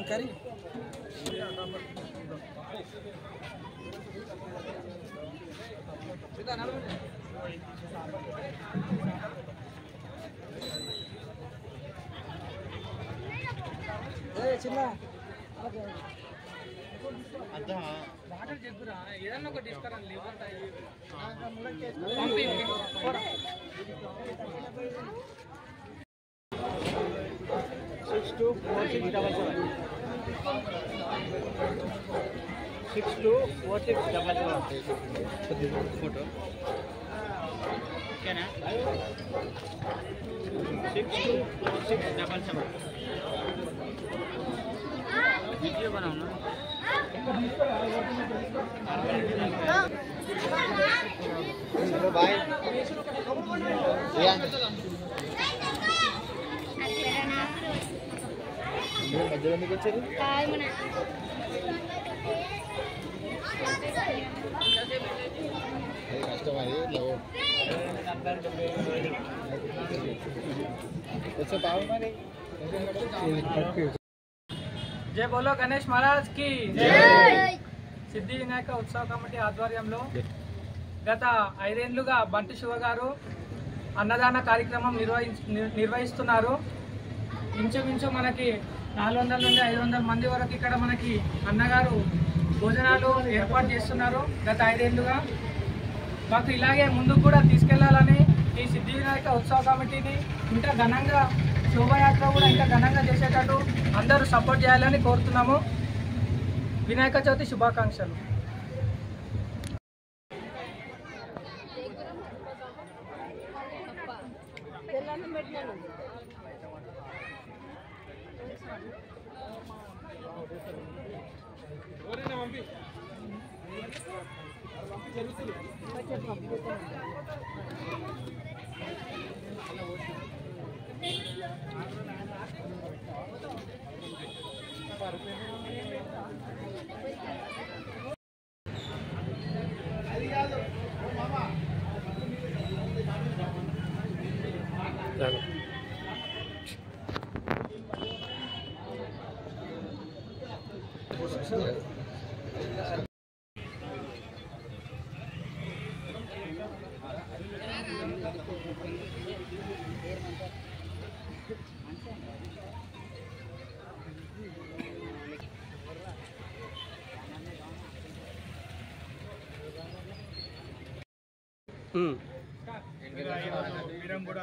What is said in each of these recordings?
करी చిన్న వాటర్ చెప్పురా ఏదన్నా ఒకటి తీసుకురా फोटो क्या ना 624677 वीडियो बनाओ ना हेलो भाई మధ్యలో మీకు వచ్చేది కష్టం అది జై బోలో గణేష్ మహారాజ్ కి సిద్ధి వినాయక ఉత్సవ కమిటీ ఆధ్వర్యంలో గత 5 ఏళ్లుగా బంటి శివ గారు అన్నదాన కార్యక్రమం నిర్వహిస్తున్నారు. ఇంచుమించు మనకి 400 నుండి 500 మంది వరకు ఇక్కడ మనకి అన్నగారు భోజనాలు ఏర్పాటు చేస్తున్నారు. గత 5 ఏళ్లుగా మాకు ఇలాగే ముందుకు కూడా తీసుకెళ్లాలని ఈ సిద్ధి వినాయక ఉత్సవ కమిటీని ఇంకా ఘనంగా శోభయాత్ర కూడా ఇంకా ఘనంగా చేసేటట్టు అందరూ సపోర్ట్ చేయాలని కోరుతున్నాము. వినాయక చవితి శుభాకాంక్షలు. వీరంగూడ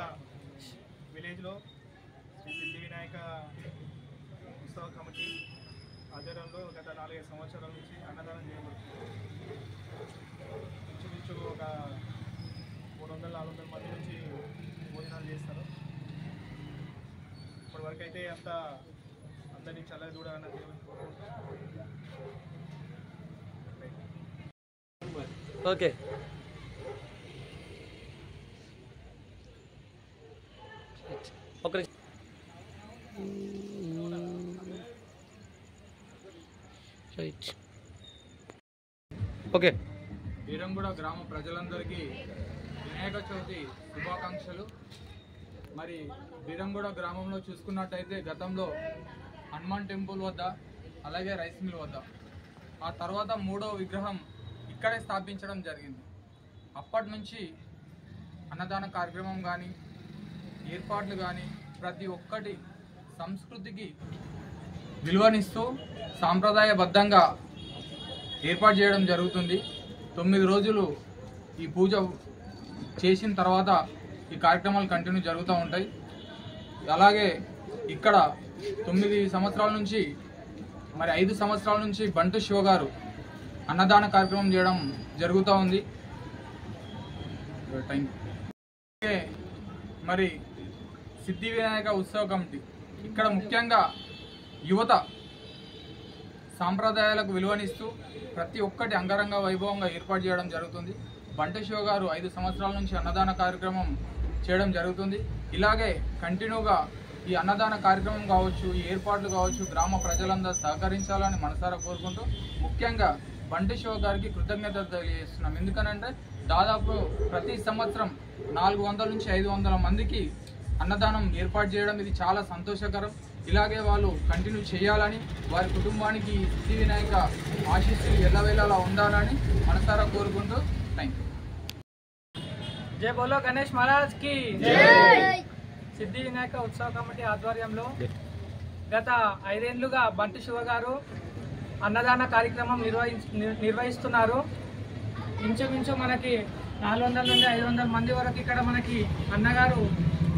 విలేజ్లో సిద్ధి వినాయక ఉత్సవ కమిటీ ఆధ్వర్యంలో గత 4-5 సంవత్సరాల నుంచి అన్నదానం చేయబడుతుంది. ఇంచుమించు ఒక 300-400 మంది నుంచి భోజనాలు చేస్తారు. ఇప్పటి వరకు అయితే అందరినీ చల్లగా చూడాలన్నది. ఓకే ఓకే వీరంగూడ గ్రామ ప్రజలందరికీ వినాయక చవితి శుభాకాంక్షలు. మరి వీరంగూడ గ్రామంలో చూసుకున్నట్టయితే గతంలో హనుమాన్ టెంపుల్ వద్ద అలాగే రైస్ మిల్ వద్ద ఆ తర్వాత 3వ విగ్రహం ఇక్కడే స్థాపించడం జరిగింది. అప్పటి నుంచి అన్నదాన కార్యక్రమం కానీ ఏర్పాట్లు కానీ ప్రతి ఒక్కటి సంస్కృతికి విలువనిస్తూ సాంప్రదాయబద్ధంగా ఏర్పాటు చేయడం జరుగుతుంది. 9 రోజులు ఈ పూజ చేసిన తర్వాత ఈ కార్యక్రమాలు కంటిన్యూ జరుగుతూ ఉంటాయి. అలాగే ఇక్కడ 9 సంవత్సరాల నుంచి మరి 5 సంవత్సరాల నుంచి బంటు శివ గారు అన్నదాన కార్యక్రమం చేయడం జరుగుతూ ఉంది. మరి సిద్ధి వినాయక ఉత్సవ కమిటీ ఇక్కడ ముఖ్యంగా యువత సాంప్రదాయాలకు విలువనిస్తూ ప్రతి ఒక్కటి అంగరంగ వైభవంగా ఏర్పాటు చేయడం జరుగుతుంది. బంటు శివ గారు 5 సంవత్సరాల నుంచి అన్నదాన కార్యక్రమం చేయడం జరుగుతుంది. ఇలాగే కంటిన్యూగా ఈ అన్నదాన కార్యక్రమం కావచ్చు, ఈ ఏర్పాట్లు కావచ్చు గ్రామ ప్రజలందరూ సహకరించాలని మనసారా కోరుకుంటూ ముఖ్యంగా బంటి శివ గారికి కృతజ్ఞతలు తెలియజేస్తున్నాం. ఎందుకనంటే దాదాపు ప్రతి సంవత్సరం 400 నుంచి 500 మందికి అన్నదానం ఏర్పాటు చేయడం ఇది చాలా సంతోషకరం. ఇలాగే వాళ్ళు కంటిన్యూ చేయాలని, వారి కుటుంబానికి సిద్ధి వినాయక ఆశీస్సులు ఎల్లవేళలా ఉండాలని మనసారా కోరుకుంటూ థ్యాంక్ యూ. జై బోలో గణేష్ మహారాజ్ కి జై. సిద్ధి వినాయక ఉత్సవ కమిటీ ఆధ్వర్యంలో గత 5 ఏళ్లుగా బంటి శివ గారు అన్నదాన కార్యక్రమం నిర్వహిస్తున్నారు. ఇంచుమించు మనకి 400 నుండి 500 మంది వరకు ఇక్కడ మనకి అన్నగారు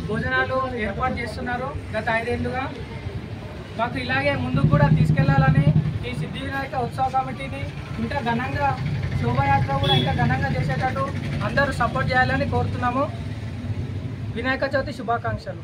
భోజనాలు ఏర్పాటు చేస్తున్నారు. గత 5 ఏళ్లుగా మాకు ఇలాగే ముందుకు కూడా తీసుకెళ్లాలని, ఈ సిద్ధి వినాయక ఉత్సవ కమిటీని ఇంకా ఘనంగా శోభయాత్ర కూడా ఇంకా ఘనంగా చేసేటట్టు అందరూ సపోర్ట్ చేయాలని కోరుతున్నాము. వినాయక చవితి శుభాకాంక్షలు.